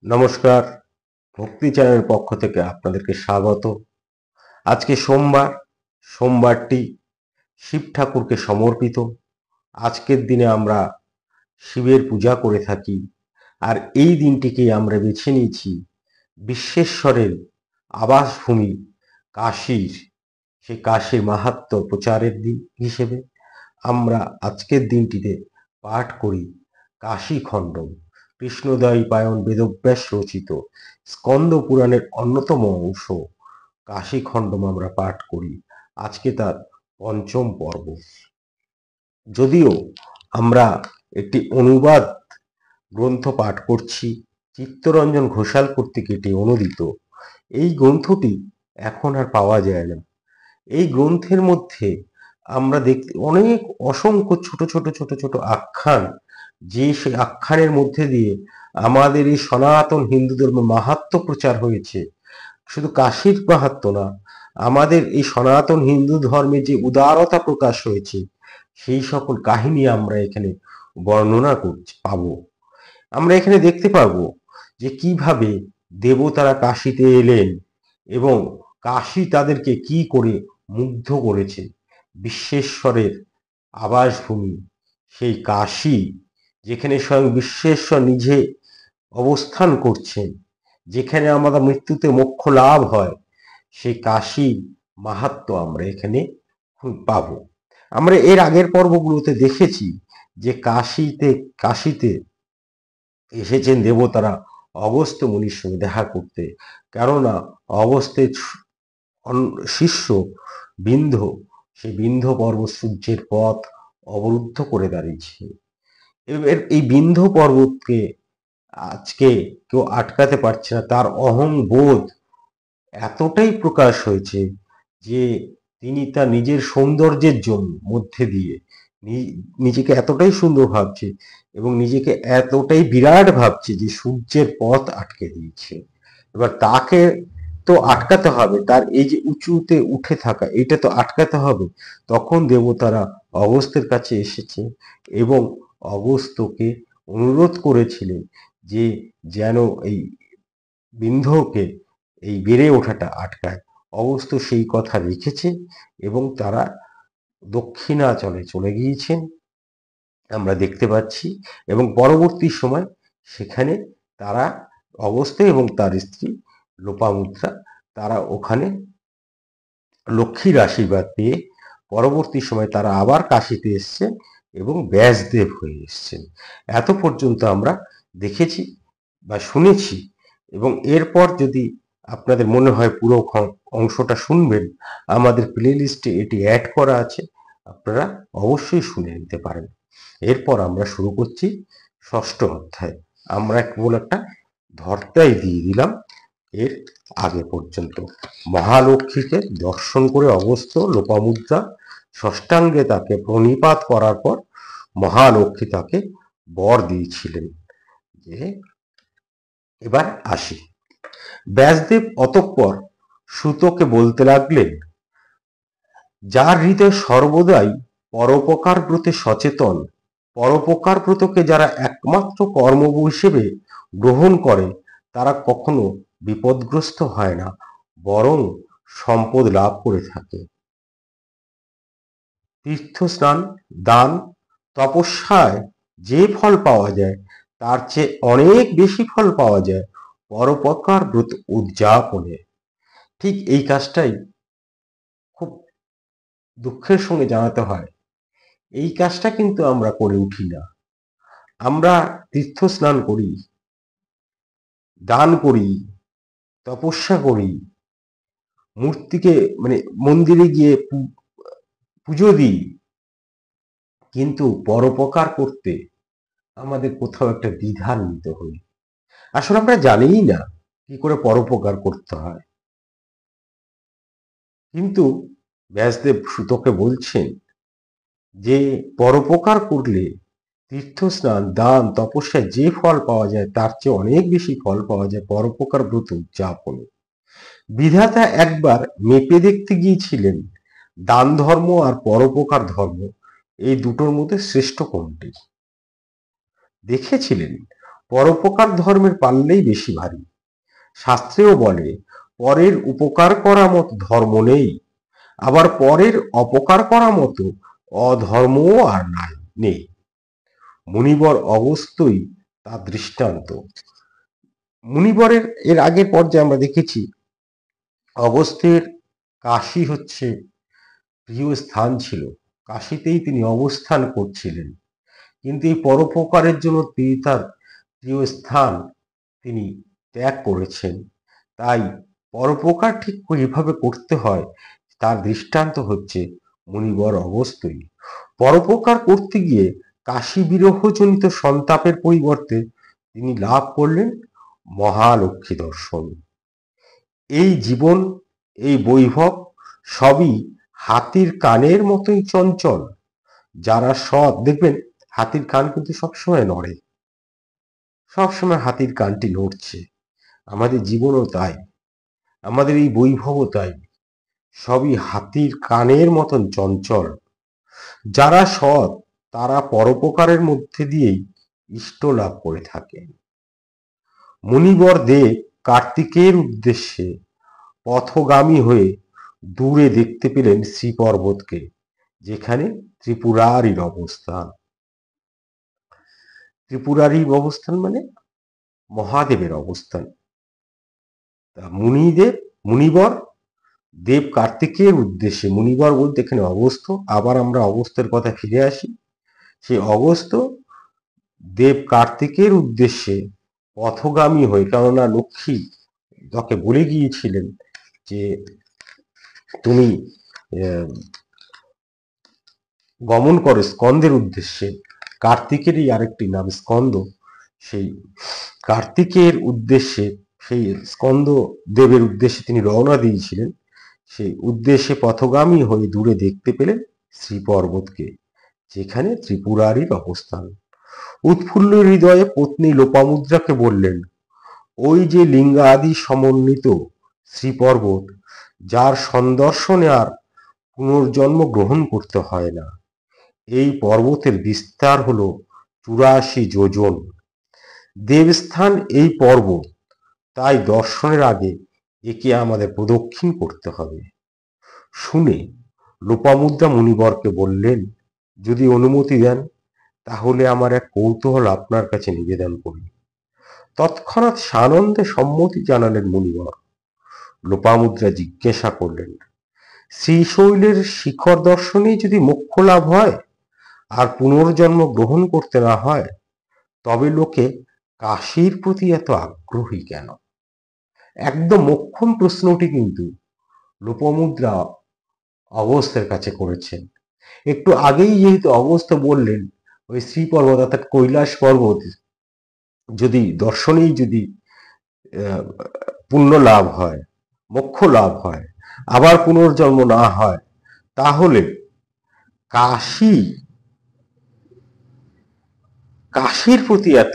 নমস্কার, ভক্তি চ্যানেলের পক্ষ থেকে আপনাদেরকে স্বাগত। আজকে সোমবারটি শিব ঠাকুরকে সমর্পিত। আজকের দিনে আমরা শিবের পূজা করে থাকি, আর এই দিনটিকে আমরা বেছে নিয়েছি বিশ্বেশ্বরের আবাসভূমি কাশীর, সেই কাশীর মাহাত্ম্য প্রচারের দিন হিসেবে আমরা আজকের দিনটিতে পাঠ করি কাশী খণ্ডম, কৃষ্ণদ্বৈপায়ন বেদব্যাস রচিত স্কন্দ পুরাণের অন্যতম অংশ কাশী খণ্ডম আমরা পাঠ করি। আজকে তার পঞ্চম পর্ব। যদিও আমরা একটি অনুবাদ গ্রন্থ পাঠ করছি, চিত্তরঞ্জন ঘোষাল কর্তৃক এটি অনুদিত। এই গ্রন্থটি এখন আর পাওয়া যায় না। এই গ্রন্থের মধ্যে আমরা দেখতে অনেক অসংখ্য ছোট ছোট ছোট ছোট আখ্যান, যে সেই আখ্যানের মধ্যে দিয়ে আমাদের এই সনাতন হিন্দু ধর্মের মাহাত্ম্য প্রচার হয়েছে। শুধু কাশীর মাহাত্ম্য না, আমাদের এই সনাতন হিন্দু ধর্মে যে উদারতা প্রকাশ হয়েছে সেই সকল কাহিনী আমরা এখানে বর্ণনা করছি পাবো। আমরা এখানে দেখতে পাবো যে কিভাবে দেবতারা কাশীতে এলেন এবং কাশী তাদেরকে কি করে মুগ্ধ করেছে। বিশ্বেশ্বরের আবাসভূমি সেই কাশী, যেখানে স্বয়ং বিশ্বেশ্বর নিজে অবস্থান করছেন, যেখানে আমাদের মৃত্যুতে মোক্ষ লাভ হয়, সেই কাশী মাহাত্ম্য আমরা এখানে পাবো। আমরা এর আগের পর্বগুলোতে দেখেছি যে কাশীতে এসেছেন দেবতারা অগস্ত্য মুনির সঙ্গে দেখা করতে, কেননা অগস্ত্যের শিষ্য বিন্ধ্য, সেই বিন্ধ্য পর্বত সূর্যের পথ অবরুদ্ধ করে দাঁড়িয়েছে। এবার এই বিন্ধ্য পর্বতকে আজকে কেউ আটকাতে পারছে না। তার অহংবোধ এতটাই প্রকাশ হয়েছে যে তিনি তার নিজের সৌন্দর্যের জন্য মধ্যে দিয়ে নিজেকে এতটাই সুন্দর ভাবছে এবং নিজেকে এতটাই বিরাট ভাবছে যে সূর্যের পথ আটকে দিয়েছে। এবার তাকে তো আটকাতে হবে, তার এই যে উঁচুতে উঠে থাকা এটা তো আটকাতে হবে। তখন দেবতারা অগস্ত্যের কাছে এসেছে এবং অগস্ত্যকে অনুরোধ করেছিলেন যে যেন এই বিন্ধ্যকে এই বেড়ে ওঠাটা আটকায়। অগস্ত্য সেই কথা রেখেছে এবং তারা দক্ষিণাচলে চলে গিয়েছেন আমরা দেখতে পাচ্ছি। এবং পরবর্তী সময় সেখানে তারা অগস্ত্য এবং তার স্ত্রী লোপামুদ্রা তারা ওখানে লক্ষ্মীর আশীর্বাদ পেয়ে পরবর্তী সময় তারা আবার কাশীতে এসছে এবং ব্যাসদেব হয়ে এসছেন। এত পর্যন্ত আমরা দেখেছি বা শুনেছি। এবং এরপর যদি আপনাদের মনে হয় পুরো অংশটা শুনবেন, আমাদের প্লে লিস্টে এটি অ্যাড করা আছে, আপনারা অবশ্যই শুনে নিতে পারেন। এরপর আমরা শুরু করছি ষষ্ঠ অধ্যায়। আমরা কেবল একটা ধর্তাই দিয়ে দিলাম এর আগে পর্যন্ত। মহালক্ষ্মীকে দর্শন করে অগস্ত্য লোপামুদ্রা ষষ্ঠাঙ্গে তাকে প্রণিপাত করার পর মহালক্ষ্মী তাকে বর দিয়েছিলেন যে এবার আসি। ব্যাসদেব অতঃপর সুতকে বলতে লাগলেন, যার হৃদয় সর্বদাই পরোপকার ব্রতে সচেতন, পরোপকার ব্রতকে যারা একমাত্র কর্ম হিসেবে গ্রহণ করে তারা কখনো বিপদগ্রস্ত হয় না, বরং সম্পদ লাভ করে থাকে। তীর্থস্নান, দান, তপস্যায় যে ফল পাওয়া যায় তার চেয়ে অনেক বেশি ফল পাওয়া যায় পরোপকার ব্রত উদযাপনে। ঠিক এই কাজটাই খুব দুঃখের সঙ্গে জানাতে হয়, এই কাজটা কিন্তু আমরা করে উঠি না। আমরা তীর্থস্নান করি, দান করি, তপস্যা করি, মূর্তিকে মানে মন্দিরে গিয়ে পুজো দিই, কিন্তু পরোপকার করতে আমাদের কোথাও একটা দ্বিধান্বিত হই। আসলে আমরা জানিই না কি করে পরোপকার করতে হয়। কিন্তু ব্যাসদেব সুতকে বলছেন যে পরোপকার করলে তীর্থস্নান, দান, তপস্যায় যে ফল পাওয়া যায় তার চেয়ে অনেক বেশি ফল পাওয়া যায় পরোপকার ব্রত উদযাপনে। বিধাতা একবার মেপে দেখতে গিয়েছিলেন দান ধর্ম আর পরোপকার ধর্ম এই দুটোর মধ্যে শ্রেষ্ঠ কোনটি। দেখেছিলেন পরোপকার ধর্মের পাল্লেই বেশি ভারী। শাস্ত্রেও বলে পরের উপকার করা মতো ধর্ম নেই, আবার পরের অপকার করা মতো অধর্মও আর নেই। মুনিবর অগস্ত্যই তার দৃষ্টান্ত। মুনিবরের এর আগের পর্যায়ে আমরা দেখেছি অগস্ত্যের কাশী হচ্ছে প্রিয় স্থান ছিল, কাশীতেই তিনি অবস্থান করছিলেন, কিন্তু এই পরোপকারের জন্য তিনি তার প্রিয় স্থান তিনি ত্যাগ করেছেন। তাই পরোপকার ঠিক কিভাবে করতে হয় তার দৃষ্টান্ত হচ্ছে মুনিবর অগস্ত্যই। পরোপকার করতে গিয়ে কাশী বিরহজনিত সন্তাপের পরিবর্তে তিনি লাভ করলেন মহালক্ষ্মী দর্শন। এই জীবন, এই বৈভব সবই হাতির কানের মতোই চঞ্চল। যারা সৎ, দেখবেন হাতির কান কিন্তু সবসময় নড়ে, সবসময় হাতির কানটি নড়ছে। আমাদের জীবনও তাই, আমাদের এই বৈভবও তাই, সবই হাতির কানের মতন চঞ্চল। যারা সৎ তারা পরোপকারের মধ্যে দিয়েই ইষ্ট লাভ করে থাকেন। মুনিবর দেব কার্তিকের উদ্দেশ্যে পথগামী হয়ে দূরে দেখতে পেলেন শ্রী পর্বতকে, যেখানে ত্রিপুরারির অবস্থান। ত্রিপুরারির অবস্থান মানে মহাদেবের অবস্থান। মুনিবর দেব কার্তিকের উদ্দেশ্যে, মুনিবর বলতে এখানে অগস্ত্য, আবার আমরা অগস্ত্যের কথা ফিরে আসি। সেই অগস্ত্য দেব কার্তিকের উদ্দেশ্যে পথগামী হয়ে, কেননা লক্ষ্মী তাকে বলে গিয়েছিলেন যে তুমি গমন করো স্কন্দের উদ্দেশ্যে। কার্তিকেরই আরেকটি নাম স্কন্দ। সেই কার্তিকের উদ্দেশ্যে, সেই স্কন্দ দেবের উদ্দেশ্যে তিনি রওনা দিয়েছিলেন। সেই উদ্দেশ্যে পথগামী হয়ে দূরে দেখতে পেলেন শ্রী পর্বতকে, যেখানে ত্রিপুরারির অবস্থান। উৎফুল্ল হৃদয়ে পত্নী লোপামুদ্রাকে বললেন, ওই যে লিঙ্গাদি সমন্বিত শ্রী পর্বত, যার সন্দর্শনে আর পুনর্জন্ম গ্রহণ করতে হয় না। এই পর্বতের বিস্তার হলো 84 যোজন। দেবস্থান এই পর্বত, তাই দর্শনের আগে একে আমাদের প্রদক্ষিণ করতে হবে। শুনে লোপামুদ্রা মুনিবরকে বললেন, যদি অনুমতি দেন তাহলে আমার এক কৌতূহল আপনার কাছে নিবেদন করি। তৎক্ষণাৎ সানন্দে সম্মতি জানালেন মুনিবর। লোপামুদ্রা জিজ্ঞাসা করলেন, শ্রীশৈলের শিখর দর্শনেই যদি মোক্ষ লাভ হয় আর পুনর্জন্ম গ্রহণ করতে না হয়, তবে লোকে কাশীর প্রতি এত আগ্রহী কেন? একদম মোক্ষম প্রশ্নটি কিন্তু লোপামুদ্রা অগস্ত্যের কাছে করেছেন। একটু আগেই যেহেতু অগস্ত্য বললেন ওই শ্রী পর্বত অর্থাৎ কৈলাস পর্বত যদি দর্শনেই যদি পুণ্য লাভ হয়, মোক্ষ লাভ হয়, আবার পুনর্জন্ম না হয়, তাহলে কাশীর প্রতি এত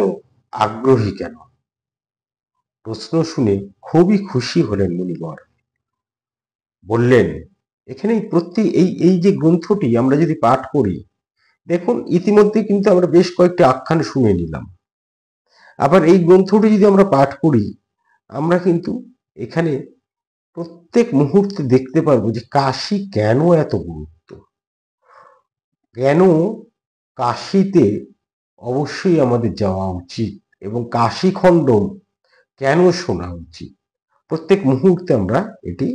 আগ্রহী কেন? প্রশ্ন শুনে খুবই খুশি হলেন মুনিবর। বললেন, এখানে এই যে গ্রন্থটি আমরা যদি পাঠ করি, দেখুন ইতিমধ্যে কিন্তু আমরা বেশ কয়েকটি আখ্যান শুনে নিলাম। আবার এই গ্রন্থটি যদি আমরা পাঠ করি, আমরা কিন্তু এখানে প্রত্যেক মুহূর্তে দেখতে পারবো যে কাশী কেন এত গুরুত্ব, কেন কাশীতে অবশ্যই আমাদের যাওয়া উচিত এবং কাশী খণ্ডন কেন শোনা উচিত। প্রত্যেক মুহূর্তে আমরা এটি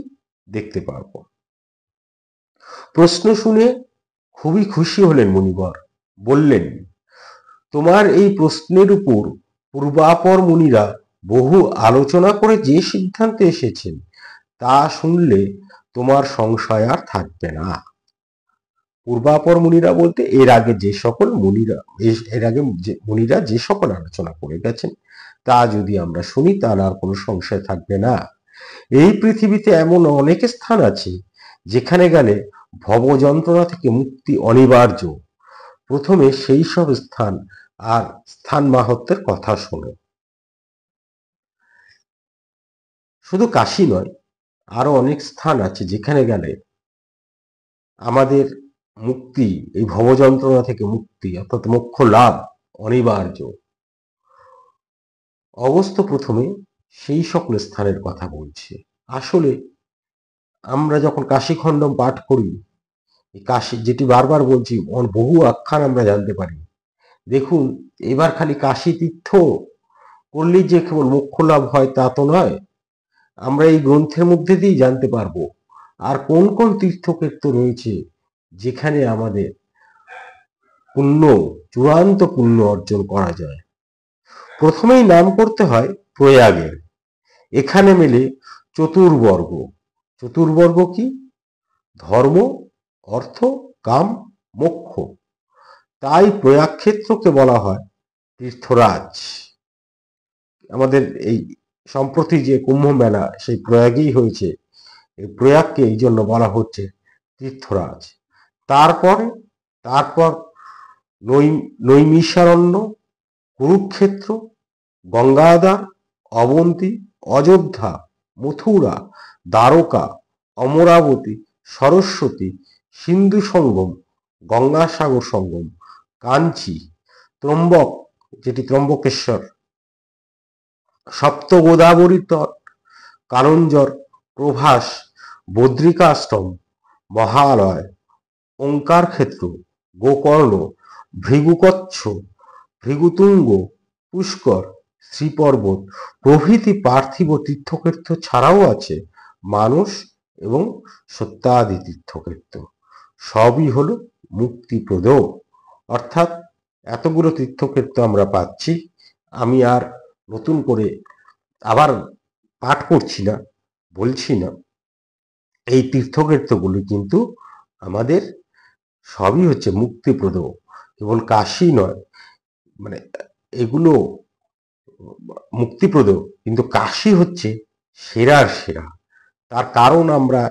দেখতে পারবো। প্রশ্ন শুনে খুবই খুশি হলেন মুনিবর। বললেন, তোমার এই প্রশ্নের উপর পূর্বাপর মুনিরা বহু আলোচনা করে যে সিদ্ধান্তে এসেছেন তা শুনলে তোমার সংশয় আর থাকবে না। পূর্বাপর মুনিরা বলতে এর আগে যে সকল মুনিরা যে সকল আলোচনা করে গেছেন তা যদি আমরা শুনি তাহলে আর কোনো সংশয় থাকবে না। এই পৃথিবীতে এমন অনেক স্থান আছে যেখানে গেলে ভব যন্ত্রণা থেকে মুক্তি অনিবার্য। প্রথমে সেই সব স্থান আর স্থান মাহাত্ম্যের কথা শোনো। শুধু কাশী নয়, আরো অনেক স্থান আছে যেখানে গেলে আমাদের মুক্তি, এই ভব যন্ত্রণা থেকে মুক্তি অর্থাৎ মোক্ষ লাভ অনিবার্য। অগস্ত্য প্রথমে সেই সকল স্থানের কথা বলছে। আসলে আমরা যখন কাশীখণ্ডম পাঠ করি, কাশী যেটি বারবার বলছি, বহু আখ্যান আমরা জানতে পারি। দেখুন, এবার খালি কাশী তীর্থ করলেই যে কেবল মোক্ষ লাভ হয় তা তো নয়, আমরা এই গ্রন্থের মধ্যে দিয়েই জানতে পারবো আর কোন কোন তীর্থক্ষেত্র রয়েছে যেখানে আমাদের পুণ্য, চূড়ান্ত পুণ্য অর্জন করা যায়। প্রথমেই নাম করতে হয় প্রয়াগের। এখানে মেলে চতুর্বর্গ। চতুর্বর্গ কি? ধর্ম, অর্থ, কাম, মোক্ষ। তাই প্রয়াগ ক্ষেত্রকে বলা হয় তীর্থরাজ। আমাদের এই সম্প্রতি যে কুম্ভ মেলা সেই প্রয়াগেই হয়েছে, এই প্রয়াগকে এই জন্য বলা হচ্ছে তীর্থরাজ। তারপরে তারপর নৈমিষারণ্য, কুরুক্ষেত্র, গঙ্গাধার, অবন্তী, অযোধ্যা, মথুরা, দ্বারকা, অমরাবতী, সরস্বতী, সিন্ধু সঙ্গম, গঙ্গাসাগর সঙ্গম, কাঞ্চি, ত্রম্বক যেটি ত্রম্বকেশ্বর, সপ্ত গোদাবরী তট, কারঞ্জর, প্রভাস, বদ্রিকাশ্রম, মহালয়, ওঙ্কার ক্ষেত্র, গোকর্ণ, ভৃগুকচ্ছ, ভৃগুতুঙ্গ, পুষ্কর, শ্রীপর্বত প্রভৃতি পার্থিব তীর্থক্ষেত্র ছাড়াও আছে মানস এবং সত্যাদি তীর্থক্ষেত্র। সবই হলো মুক্তিপ্রদ। অর্থাৎ এতগুলো তীর্থক্ষেত্র আমরা পাচ্ছি। আমি আর নতুন করে আবার পাঠ করছি না, বলছি না। এই তীর্থক্ষেত্রগুলি কিন্তু আমাদের সবই হচ্ছে মুক্তিপ্রদ। কেবল কাশী নয়, মানে এগুলো মুক্তিপ্রদ, কিন্তু কাশী হচ্ছে সেরার সেরা। তার কারণ আমরা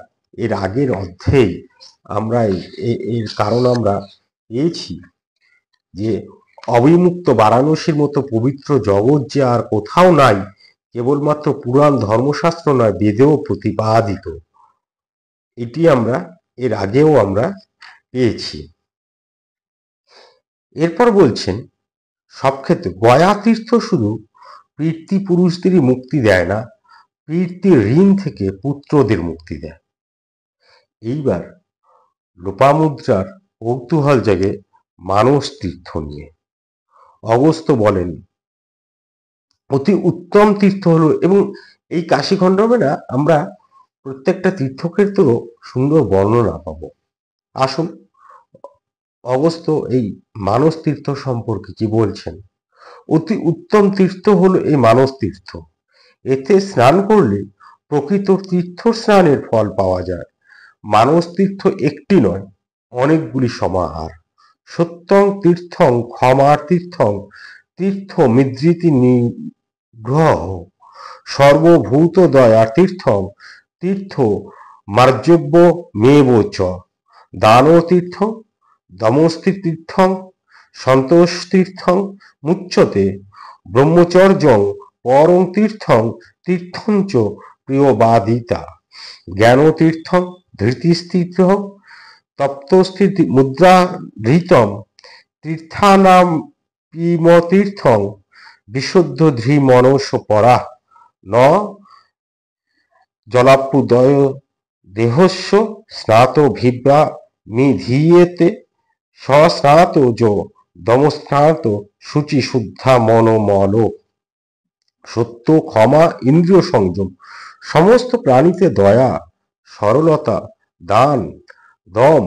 এর আগের অধ্যায়ে আমরা এর কারণ আমরা পেয়েছি যে অবিমুক্ত বারাণসীর মতো পবিত্র জগৎ যে আর কোথাও নাই, কেবলমাত্র পুরাণ ধর্মশাস্ত্র নয়, বেদেও প্রতিপাদিত। এটি আমরা এর আগেও আমরা পেয়েছি। এরপর বলছেন সব ক্ষেত্রে গয়া তীর্থ শুধু পিতৃ পুরুষদেরই মুক্তি দেয় না, পিতৃ ঋণ থেকে পুত্রদের মুক্তি দেয়। এইবার লোপামুদ্রার কৌতূহল জাগে মানস তীর্থ নিয়ে। অগস্ত্য বলেন অতি উত্তম তীর্থ হলো, এবং এই কাশীখণ্ডমে না আমরা প্রত্যেকটা তীর্থক্ষেত্রেরও সুন্দর বর্ণনা পাবো। আসুন অগস্ত্য এই মানস তীর্থ সম্পর্কে কি বলছেন। অতি উত্তম তীর্থ হলো এই মানস তীর্থ। এতে স্নান করলে প্রকৃত তীর্থ স্নানের ফল পাওয়া যায়। মানস তীর্থ একটি নয়, অনেকগুলি সমাহার। সত্যং তীর্থং ক্ষমার তীর্থং তীর্থ মিদৃতি নিগ্রহ সর্বভূত দয়া তীর্থং তীর্থ মার্জব্য মেব চ দান তীর্থং দমস্তি তীর্থং সন্তোষ তীর্থং মুচ্যতে ব্রহ্মচর্যং পরং তীর্থং তীর্থঞ্চ প্রিয়বাদিতা জ্ঞান তীর্থং ধৃতিস্থিতং তপ্তস্থিতি মুদ্রাধৃতম তীর্থানাম পিমতীর্থং বিশুদ্ধ ধৃ মনস পরা ন জলাপ্যুদয় দেহস্য স্নাত ভিব্রা মিধীয়েতে সস্নাত যো দমস্নাত শুচি শুদ্ধা মনোমল। সত্য, ক্ষমা, ইন্দ্রিয় সংযম, সমস্ত প্রাণীতে দয়া, সরলতা, দান, দম,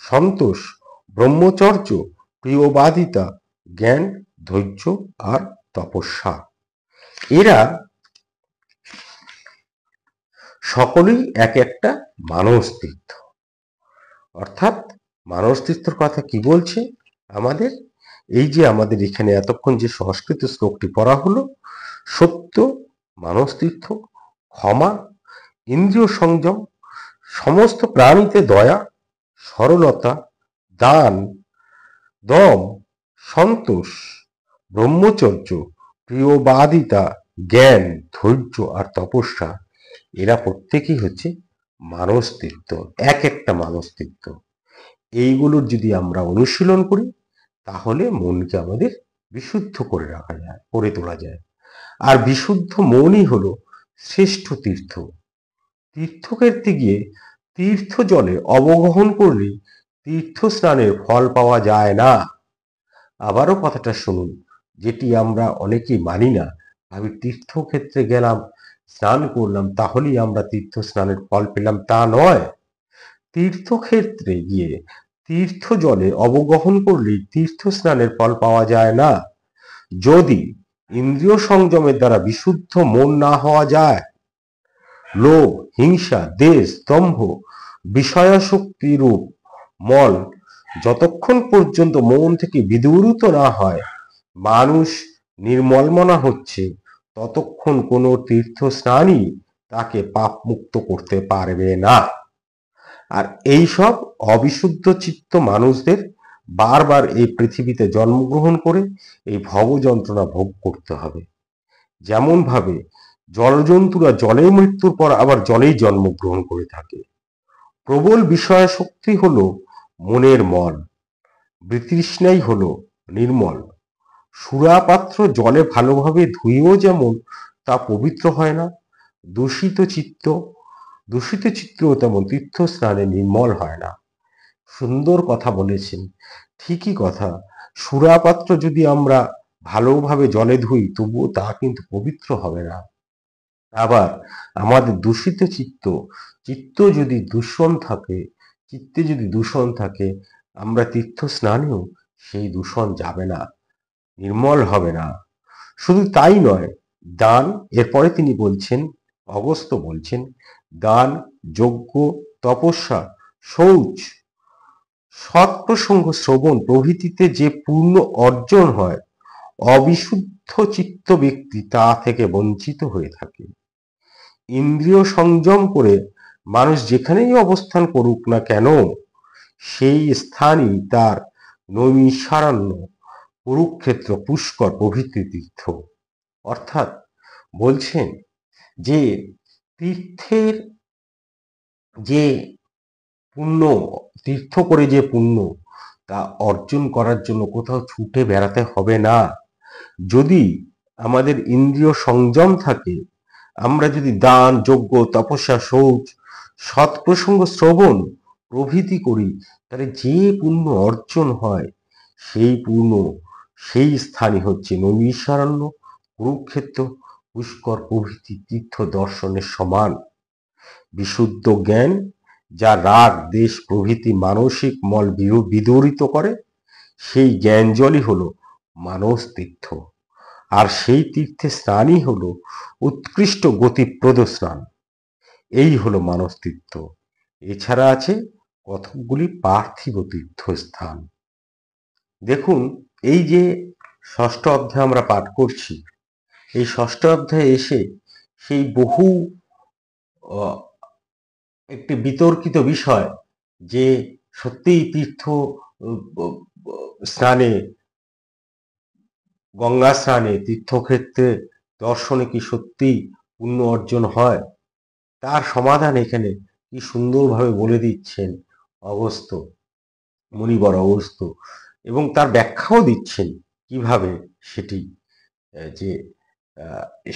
সন্তোষ, ব্রহ্মচর্য, প্রিয়বাদিতা, জ্ঞান, ধৈর্য আর তপস্যা, এরা সকলেই এক একটা মানস তীর্থ। অর্থাৎ মানস তীর্থর কথা কি বলছে আমাদের, এই যে আমাদের এখানে এতক্ষণ যে সংস্কৃত শ্লোকটি পড়া হলো, সত্য মানস তীর্থ, ক্ষমা, ইন্দ্রিয় সংযম, সমস্ত প্রাণীতে দয়া, সরলতা, দান, দম, সন্তোষ, ব্রহ্মচর্য, প্রিয়বাদিতা, জ্ঞান, ধৈর্য আর তপস্যা, এরা প্রত্যেকেই হচ্ছে মানস তীর্থ, এক একটা মানস তীর্থ। এইগুলোর যদি আমরা অনুশীলন করি তাহলে মনকে আমাদের বিশুদ্ধ করে রাখা যায়, করে তোলা যায়। আর বিশুদ্ধ মনই হলো শ্রেষ্ঠ তীর্থ। তীর্থক্ষেত্রে গিয়ে তীর্থ জলে অবগাহন করলেই তীর্থ স্নানের ফল পাওয়া যায় না। আবারও কথাটা শুনুন, যেটি আমরা অনেকেই মানি না, আমি তীর্থক্ষেত্রে গেলাম, স্নান করলাম, তাহলেই আমরা তীর্থ স্নানের ফল পেলাম, তা নয়। তীর্থক্ষেত্রে গিয়ে তীর্থ জলে অবগাহন করলেই তীর্থ স্নানের ফল পাওয়া যায় না। যদি ইন্দ্রিয় সংযমের দ্বারা বিশুদ্ধ মন না হওয়া যায়, লোভ, হিংসা, দেশ, দম্ভ, বিষয়াসক্তি রূপ মল যতক্ষণ পর্যন্ত মন থেকে বিদূরিত না হয়, মানুষ নির্মল মনা হচ্ছে, ততক্ষণ কোনো তীর্থ স্নানই তাকে পাপ মুক্ত করতে পারবে না। আর এইসব অবিশুদ্ধ চিত্ত মানুষদের বারবার এই পৃথিবীতে জন্মগ্রহণ করে এই ভব যন্ত্রণা ভোগ করতে হবে। যেমন ভাবে জলজন্তুরা জলে মৃত্যুর পর আবার জলেই জন্মগ্রহণ করে থাকে। প্রবল বিষয় শক্তি হলো মনের মল, বিতৃষ্ণাই হলো নির্মল। সুরাপাত্র জলে ভালোভাবে ধুয়েও যেমন তা পবিত্র হয় না, দূষিত চিত্তও তেমন তীর্থ স্নানে নির্মল হয় না। সুন্দর কথা বলেছেন, ঠিকই কথা। সুরাপাত্র যদি আমরা ভালোভাবে জলে ধুই, তবুও তা কিন্তু পবিত্র হবে না। আবার আমাদের দূষিত চিত্ত যদি চিত্তে যদি দূষণ থাকে, আমরা তীর্থ স্নানেও সেই দূষণ যাবে না, নির্মল হবে না। শুধু তাই নয়, দান, এরপরে তিনি বলছেন, অগস্ত্য বলছেন, দান, যজ্ঞ, তপস্যা, শৌচ, সৎপ্রসঙ্গ শ্রবণ প্রভৃতিতে যে পূর্ণ অর্জন হয়, অবিশুদ্ধ চিত্ত ব্যক্তি তা থেকে বঞ্চিত হয়ে থাকে। ইন্দ্রিয় সংযম করে মানুষ যেখানেই অবস্থান করুক না কেন, সেই স্থানই তার নৈমিষারণ্য, কুরুক্ষেত্র, পুষ্কর প্রভৃতি তীর্থ। অর্থাৎ বলছেন যে তীর্থের যে পুণ্য, তীর্থ করে যে পুণ্য, তা অর্জন করার জন্য কোথাও ছুটে বেড়াতে হবে না। যদি আমাদের ইন্দ্রিয় সংযম থাকে, আমরা যদি দান, যজ্ঞ, তপস্যা, শৌচ, সৎপ্রসঙ্গ শ্রবণ প্রভৃতি করি, তাহলে যে পুণ্য অর্জন হয়, সেই স্থানই হচ্ছে নৈমিষারণ্য, কুরুক্ষেত্র, পুষ্কর প্রভৃতি তীর্থ দর্শনের সমান। বিশুদ্ধ জ্ঞান যা রাগ, দেশ প্রভৃতি মানসিক মল বিদূরিত করে, সেই জ্ঞান জলই হলো মানস তীর্থ। আর সেই তীর্থে স্নানই হলো উৎকৃষ্ট গতিপ্রদ স্নান। এই হলো মানস তীর্থ। এছাড়া আছে কতকগুলি পার্থিব তীর্থস্থান। দেখুন, এই যে ষষ্ঠ অধ্যায় আমরা পাঠ করছি, এই ষষ্ঠ অধ্যায়ে এসে সেই বহু একটি বিতর্কিত বিষয়, যে সত্যিই তীর্থ স্নানে, গঙ্গা স্নানে, তীর্থক্ষেত্রে দর্শনে কি সত্যি পুণ্য অর্জন হয়, তার সমাধান এখানে কি সুন্দরভাবে বলে দিচ্ছেন অগস্ত্য, মুনিবর অগস্ত্য, এবং তার ব্যাখ্যাও দিচ্ছেন কিভাবে সেটি, যে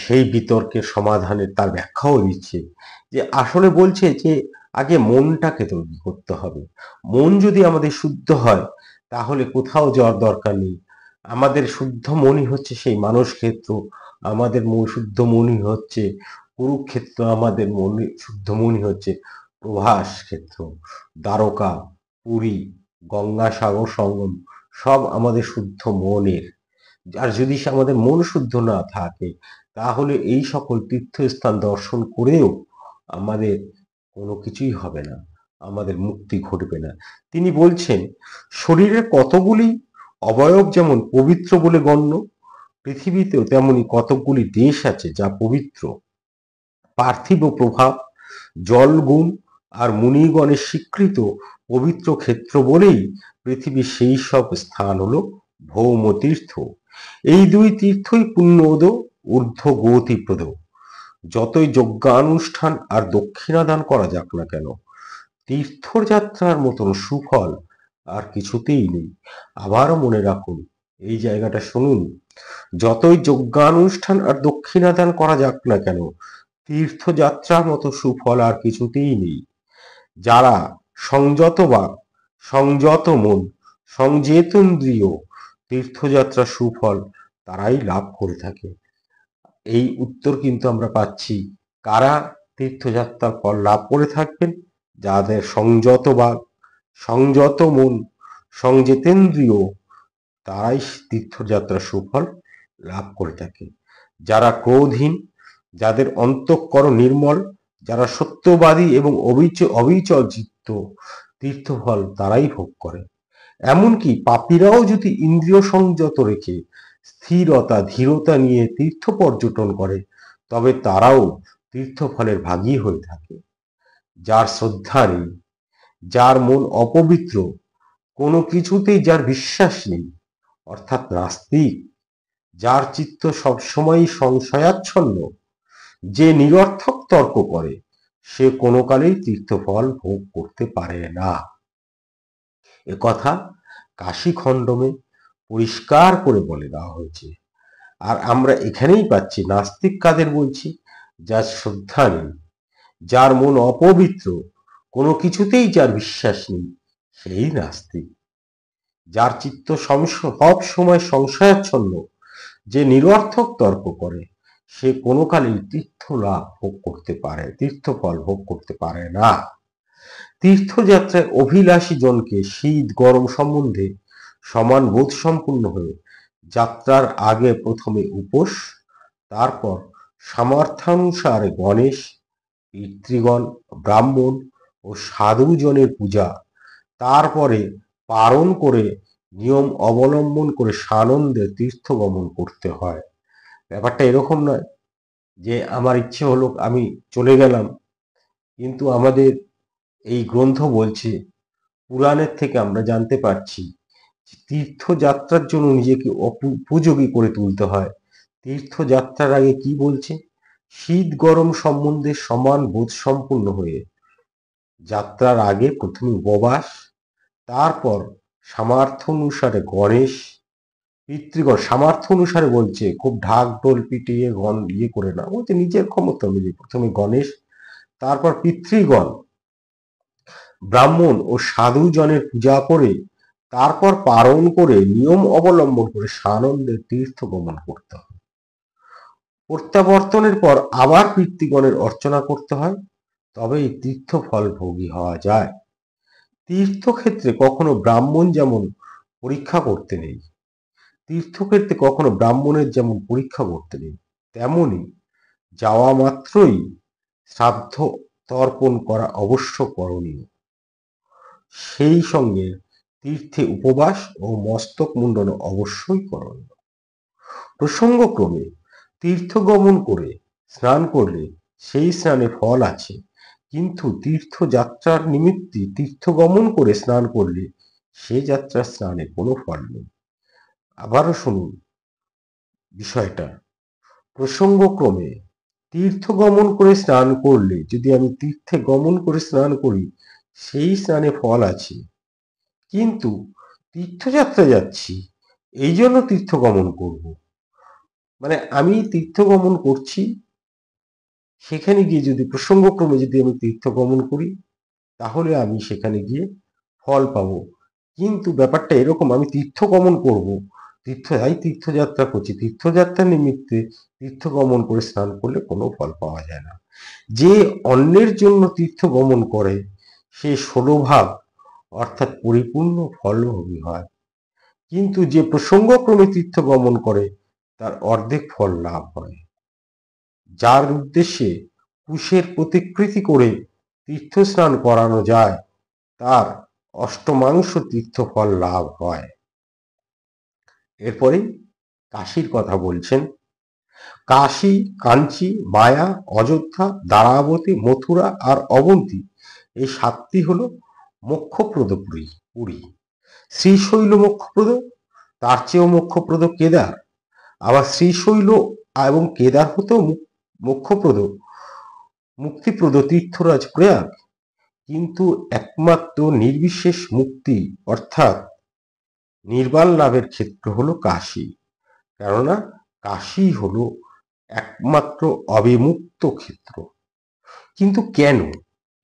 সেই বিতর্কের সমাধানের তার ব্যাখ্যাও দিচ্ছে। যে আসলে বলছে যে আগে মনটাকে তৈরি করতে হবে। মন যদি আমাদের শুদ্ধ হয়, তাহলে কোথাও যাওয়ার দরকার নেই। আমাদের শুদ্ধ মনই হচ্ছে সেই মানস ক্ষেত্র, আমাদের শুদ্ধ মনই হচ্ছে কুরুক্ষেত্র, আমাদের শুদ্ধ মনই হচ্ছে প্রভাস ক্ষেত্র, দ্বারকা, পুরী, গঙ্গাসাগর সঙ্গম, সব আমাদের শুদ্ধ মনের। আর যদি আমাদের মন শুদ্ধ না থাকে, তাহলে এই সকল তীর্থস্থান দর্শন করেও আমাদের কোনো কিছুই হবে না, আমাদের মুক্তি ঘটবে না। তিনি বলছেন, শরীরের কতগুলি অবয়ব যেমন পবিত্র বলে গণ্য, পৃথিবীতেও তেমনি কতকগুলি দেশ আছে যা পবিত্র। পার্থিব প্রভাব, জল গুণ আর মুনিগণের স্বীকৃত পবিত্র ক্ষেত্র বলেই পৃথিবীর সেই সব স্থান হলো ভৌম তীর্থ। এই দুই তীর্থই পুণ্যদ, ঊর্ধ্ব গতিপ্রদ। যতই যজ্ঞানুষ্ঠান আর দক্ষিণাদান করা যাক না কেন, তীর্থযাত্রার মতন সুফল আর কিছুতেই নেই। আবারও মনে রাখুন, এই জায়গাটা শুনুন, যতই যজ্ঞানুষ্ঠান আর দক্ষিণাদান করা যাক না কেন, তীর্থযাত্রার মতো সুফল আর কিছুতেই নেই। যারা সংযত বাক, সংযত মন, সংযেতেন্দ্রিয় তীর্থযাত্রা সুফল তারাই লাভ করে থাকে। এই উত্তর কিন্তু আমরা পাচ্ছি কারা তীর্থযাত্রার ফল লাভ করে থাকবেন? যাদের সংযত বাক, সংযত মন, সংযেতেন্দ্রিয় তারাই তীর্থযাত্রার সুফল লাভ করে থাকে। যারা ক্রোধহীন, যাদের অন্তঃকরণ নির্মল, যারা সত্যবাদী এবং অবিচল চিত্ত, তীর্থফল তারাই ভোগ করে। এমনকি পাপীরাও যদি ইন্দ্রিয় সংযত রেখে স্থিরতা ধীরতা নিয়ে তীর্থ পর্যটন করে, তবে তারাও তীর্থফলের ভাগী হয়ে থাকে। যার শ্রদ্ধা নেই, যার মন অপবিত্র, কোনো কিছুতেই যার বিশ্বাস নেই, অর্থাৎ নাস্তিক, যার চিত্ত সবসময় সংশয়াচ্ছন্ন, যে নিরর্থক তর্ক করে, সে কোনো কালেই তীর্থফল ভোগ করতে পারে না। একথা কাশী খণ্ডমে পরিষ্কার করে বলে দেওয়া হয়েছে। আর আমরা এখানেই পাচ্ছি নাস্তিক কাদের বলছি? যার শ্রদ্ধা নেই, যার মন অপবিত্র, কোনো কিছুতেই যার বিশ্বাস নেই, সেই নাস্তিক। যার চিত্ত সব সময় সংশয়াচ্ছন্ন, যে নিরর্থক তর্ক করে, সে কোনো কালেই তীর্থফল ভোগ করতে পারে না। তীর্থযাত্রায় অভিলাষী জনকে শীত গরম সম্বন্ধে সমান বোধ সম্পূর্ণ হয়ে যাত্রার আগে প্রথমে উপোস, তারপর সামর্থ্যানুসারে গণেশ, পিতৃগণ, ব্রাহ্মণ ও সাধুজনের পূজা, তারপরে পারণ করে নিয়ম অবলম্বন করে সানন্দে তীর্থ গমন করতে হয়। ব্যাপারটা এরকম নয় যে আমার ইচ্ছে হলো আমি চলে গেলাম, কিন্তু আমাদের এই গ্রন্থ বলছে, পুরাণের থেকে আমরা জানতে পারছি, তীর্থযাত্রার জন্য নিজেকে উপযোগী করে তুলতে হয়। তীর্থযাত্রার আগে কি বলছে? শীত গরম সম্বন্ধে সমান বোধ সম্পূর্ণ হয়ে যাত্রার আগে প্রথমে উপবাস, তারপর সামর্থ্য অনুসারে গণেশ, পিতৃগণ সামর্থ্য অনুসারে বলছে, খুব ঢাক ঢোল পিটিয়ে করে না, বলছে নিজের ক্ষমতা অনুযায়ী প্রথমে গণেশ, তারপর পিতৃগণ, ব্রাহ্মণ ও সাধুজনের পূজা করে, তারপর পারণ করে নিয়ম অবলম্বন করে সানন্দে তীর্থ গমন করতে হয়। প্রত্যাবর্তনের পর আবার পিতৃগণের অর্চনা করতে হয়, তবেই তীর্থ ফল ভোগী হওয়া যায়। তীর্থক্ষেত্রে কখনো ব্রাহ্মণ যেমন পরীক্ষা করতে নেই, তীর্থক্ষেত্রে কখনো ব্রাহ্মণের যেমন পরীক্ষা করতে নেই, তেমনি যাওয়া মাত্রই শ্রাদ্ধ তর্পণ করা অবশ্য করণীয়। সেই সঙ্গে তীর্থে উপবাস ও মস্তক মুণ্ডন অবশ্যই করণীয়। প্রসঙ্গক্রমে তীর্থ গমন করে স্নান করলে সেই স্নানে ফল আছে, কিন্তু তীর্থযাত্রার নিমিত্তে তীর্থ গমন করে স্নান করলে সে যাত্রার স্নানে কোনো ফল নেই। আবারও শুনুন বিষয়টা। প্রসঙ্গক্রমে তীর্থ গমন করে স্নান করলে, যদি আমি তীর্থে গমন করে স্নান করি, সেই স্নানে ফল আছে, কিন্তু তীর্থযাত্রা যাচ্ছি এই জন্য তীর্থ গমন করব, মানে আমি তীর্থ গমন করছি, সেখানে গিয়ে যদি প্রসঙ্গক্রমে যদি আমি তীর্থ গমন করি, তাহলে আমি সেখানে গিয়ে ফল পাবো। কিন্তু ব্যাপারটা এরকম, আমি তীর্থ গমন করব, তীর্থযাত্রা করছি, তীর্থযাত্রার নিমিত্তে তীর্থ গমন করে স্নান করলে কোনো ফল পাওয়া যায় না। যে অন্যের জন্য তীর্থ গমন করে সে 16 ভাগ অর্থাৎ পরিপূর্ণ ফলভোগী হয়, কিন্তু যে প্রসঙ্গক্রমে তীর্থ গমন করে তার অর্ধেক ফল লাভ হয়। যার উদ্দেশ্যে কুশের প্রতিকৃতি করে তীর্থ স্নান করানো যায়, তার অষ্টমাংশ তীর্থফল লাভ হয়। এরপরে কাশীর কথা বলছেন। কাশী, কাঞ্চি, মায়া, অযোধ্যা, দ্বারাবতী, মথুরা আর অবন্তী, এই 7টি হলো মোক্ষপ্রদ পুরী। শ্রীশৈল মোক্ষপ্রদ, তার চেয়েও মোক্ষপ্রদ কেদার, আবার শ্রীশৈল এবং কেদার হতেও মোক্ষপ্রদ মুক্তিপ্রদ তীর্থরাজ প্রয়াগ। কিন্তু একমাত্র নির্বিশেষ মুক্তি অর্থাৎ নির্বাণ লাভের ক্ষেত্র হলো কাশী। কেননা কাশী হলো একমাত্র অবিমুক্ত ক্ষেত্র। কিন্তু কেন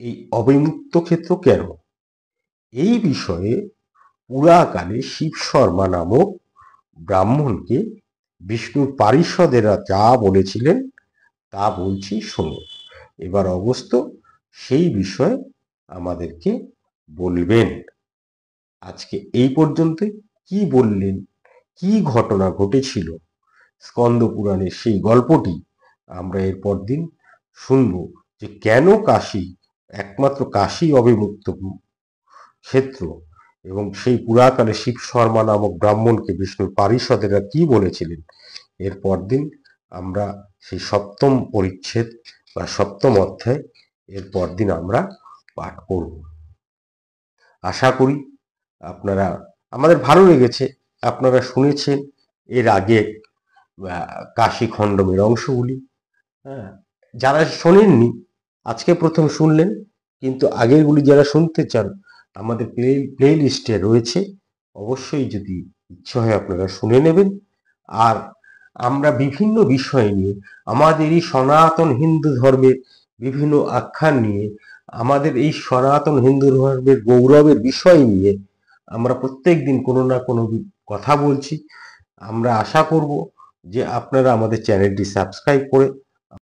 এই অবিমুক্ত ক্ষেত্র কেন, এই বিষয়ে পুরাকালে শিব শর্মা নামক ব্রাহ্মণকে বিষ্ণুর পারিষদেরা যা বলেছিলেন তা বলছি শোনো। এবার অগস্ত্য সেই বিষয়ে আমাদেরকে বলবেন। আজকে এই পর্যন্ত কি বললেন, কি ঘটনা ঘটেছিল স্কন্দ পুরাণের সেই গল্পটি আমরা এরপর দিন শুনব, যে কেন কাশী একমাত্র কাশী অবিমুক্ত ক্ষেত্র, এবং সেই পুরাকালে শিব শর্মা নামক ব্রাহ্মণকে বিষ্ণুর পারিষদেরা কি বলেছিলেন। এরপর দিন আমরা সেই সপ্তম পরিচ্ছেদ বা সপ্তম অধ্যায় এরপর দিন আমরা পাঠ করব। আশা করি আপনারা, আমাদের ভালো লেগেছে, আপনারা শুনেছেন এর আগে কাশী খণ্ডমের অংশগুলি। হ্যাঁ, যারা শোনেননি আজকে প্রথম শুনলেন, কিন্তু আগেরগুলি যারা শুনতে চান আমাদের প্লে লিস্টে রয়েছে, অবশ্যই যদি ইচ্ছে হয় আপনারা শুনে নেবেন। আর আমরা বিভিন্ন বিষয় নিয়ে, আমাদের এই সনাতন হিন্দু ধর্মের বিভিন্ন আখ্যান নিয়ে, আমাদের এই সনাতন হিন্দু ধর্মের গৌরবের বিষয় নিয়ে আমরা প্রত্যেক দিন কোনো না কোনো কথা বলছি। আমরা আশা করব যে আপনারা আমাদের চ্যানেলটি সাবস্ক্রাইব করে